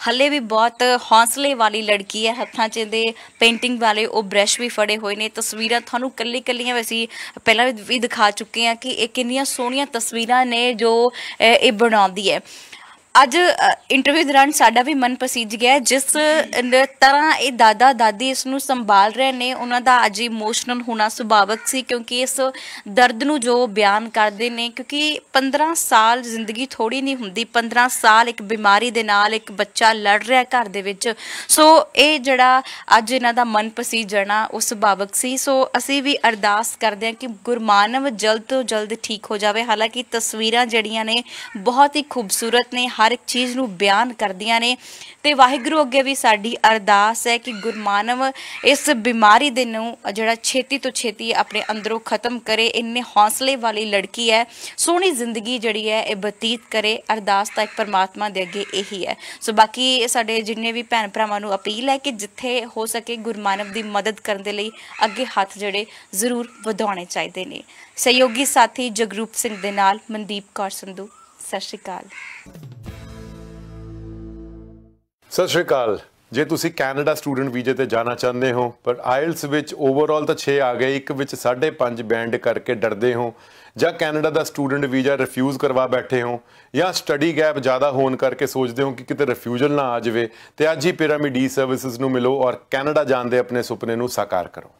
ਹਾਲੇ ਵੀ ਬਹੁਤ ਹੌਸਲੇ ਵਾਲੀ ਲੜਕੀ ਹੈ। ਹੱਥਾਂ 'ਚ ਇਹਦੇ ਪੇਂਟਿੰਗ ਵਾਲੇ ਉਹ ਬ੍ਰਸ਼ ਵੀ ਫੜੇ ਹੋਏ ਨੇ। ਤਸਵੀਰਾਂ ਤੁਹਾਨੂੰ ਕੱਲੀਆਂ ਅਸੀਂ ਪਹਿਲਾਂ ਵੀ ਦਿਖਾ ਚੁੱਕੇ ਹਾਂ ਕਿ ਇਹ ਕਿੰਨੀਆਂ ਸੋਹਣੀਆਂ ਤਸਵੀਰਾਂ ਨੇ ਜੋ ਇਹ ਬਣਾਉਂਦੀ ਹੈ। ਅੱਜ ਇੰਟਰਵਿਊ ਦੌਰਾਨ ਸਾਡਾ ਵੀ ਮਨ ਪਸੀਜ ਗਿਆ ਜਿਸ ਤਰ੍ਹਾਂ ਇਹ ਦਾਦਾ ਦਾਦੀ ਇਸ ਨੂੰ ਸੰਭਾਲ ਰਹੇ ਨੇ। ਉਹਨਾਂ ਦਾ ਅੱਜ ਇਮੋਸ਼ਨਲ ਹੋਣਾ ਸੁਭਾਵਿਕ ਸੀ, ਕਿਉਂਕਿ ਇਸ ਦਰਦ ਨੂੰ ਜੋ ਬਿਆਨ ਕਰਦੇ ਨੇ, ਕਿਉਂਕਿ 15 ਸਾਲ ਜ਼ਿੰਦਗੀ ਥੋੜੀ ਨਹੀਂ ਹੁੰਦੀ। 15 ਸਾਲ ਇੱਕ ਬਿਮਾਰੀ ਦੇ ਨਾਲ ਇੱਕ ਬੱਚਾ ਲੜ ਰਿਹਾ ਘਰ ਦੇ ਵਿੱਚ। ਸੋ ਇਹ ਜਿਹੜਾ ਅੱਜ ਇਹਨਾਂ ਦਾ ਮਨ ਪਸੀਜ ਜਾਣਾ ਉਹ ਸੁਭਾਵਿਕ ਸੀ। ਸੋ ਅਸੀਂ ਵੀ ਅਰਦਾਸ ਕਰਦੇ ਹਾਂ ਕਿ ਗੁਰਮਾਨਵ ਜਲਦ ਤੋਂ ਜਲਦ ਠੀਕ ਹੋ ਜਾਵੇ। ਹਾਲਾਂਕਿ ਤਸਵੀਰਾਂ ਜਿਹੜੀਆਂ ਨੇ ਬਹੁਤ ਹੀ ਖੂਬਸੂਰਤ ਨੇ। ਹਰ ਇੱਕ ਚੀਜ਼ ਨੂੰ ਬਿਆਨ ਕਰਦੀਆਂ ਨੇ ਤੇ ਵਾਹਿਗੁਰੂ ਅੱਗੇ ਵੀ ਸਾਡੀ ਅਰਦਾਸ ਹੈ ਕਿ ਗੁਰਮਾਨਵ ਇਸ ਬਿਮਾਰੀ ਦੇ ਨੂੰ ਜਿਹੜਾ ਛੇਤੀ ਤੋਂ ਛੇਤੀ ਆਪਣੇ ਅੰਦਰੋਂ ਖਤਮ ਕਰੇ। ਇੰਨੇ ਹੌਸਲੇ ਵਾਲੀ ਲੜਕੀ ਹੈ, ਸੋਹਣੀ ਜ਼ਿੰਦਗੀ ਜਿਹੜੀ ਹੈ ਇਹ ਬਤੀਤ ਕਰੇ। ਅਰਦਾਸ ਤਾਂ ਇੱਕ ਪਰਮਾਤਮਾ ਦੇ ਅੱਗੇ ਇਹੀ ਹੈ। ਸੋ ਬਾਕੀ ਸਾਡੇ ਜਿੰਨੇ ਵੀ ਭੈਣ ਭਰਾਵਾਂ ਨੂੰ ਅਪੀਲ ਹੈ ਕਿ ਜਿੱਥੇ ਹੋ ਸਕੇ ਗੁਰਮਾਨਵ ਦੀ ਮਦਦ ਕਰਨ ਦੇ ਲਈ ਅੱਗੇ ਹੱਥ ਜਿਹੜੇ ਜ਼ਰੂਰ ਵਧਾਉਣੇ ਚਾਹੀਦੇ ਨੇ। ਸਹਿਯੋਗੀ ਸਾਥੀ ਜਗਰੂਪ ਸਿੰਘ ਦੇ ਨਾਲ ਮਨਦੀਪ ਕੌਰ ਸੰਧੂ। ਸਤਿ ਸ਼੍ਰੀ ਅਕਾਲ। ਸਤਿ ਸ਼੍ਰੀ ਅਕਾਲ। ਜੇ ਤੁਸੀਂ ਕੈਨੇਡਾ ਸਟੂਡੈਂਟ ਵੀਜ਼ੇ ਤੇ ਜਾਣਾ ਚਾਹੁੰਦੇ ਹੋ ਪਰ ਆਇਲਸ ਵਿੱਚ ਓਵਰਆਲ ਤਾਂ 6 ਆ ਗਏ, ਇੱਕ ਵਿੱਚ 5.5 ਬੈਂਡ ਕਰਕੇ ਡਰਦੇ ਹੋ, ਜਾਂ ਕੈਨੇਡਾ ਦਾ ਸਟੂਡੈਂਟ ਵੀਜ਼ਾ ਰਿਫਿਊਜ਼ ਕਰਵਾ ਬੈਠੇ ਹੋ, ਜਾਂ ਸਟੱਡੀ ਗੈਪ ਜ਼ਿਆਦਾ ਹੋਣ ਕਰਕੇ ਸੋਚਦੇ ਹੋ ਕਿ ਕਿਤੇ ਰਿਫਿਊਜ਼ਲ ਨਾ ਆ ਜਾਵੇ, ਤੇ ਅੱਜ ਹੀ ਪਿਰਾਮਿਡ ਈ ਸਰਵਿਸਿਜ਼ ਨੂੰ ਮਿਲੋ ਔਰ ਕੈਨੇਡਾ ਜਾਣ ਦੇ ਆਪਣੇ ਸੁਪਨੇ ਨੂੰ ਸਾਕਾਰ ਕਰੋ।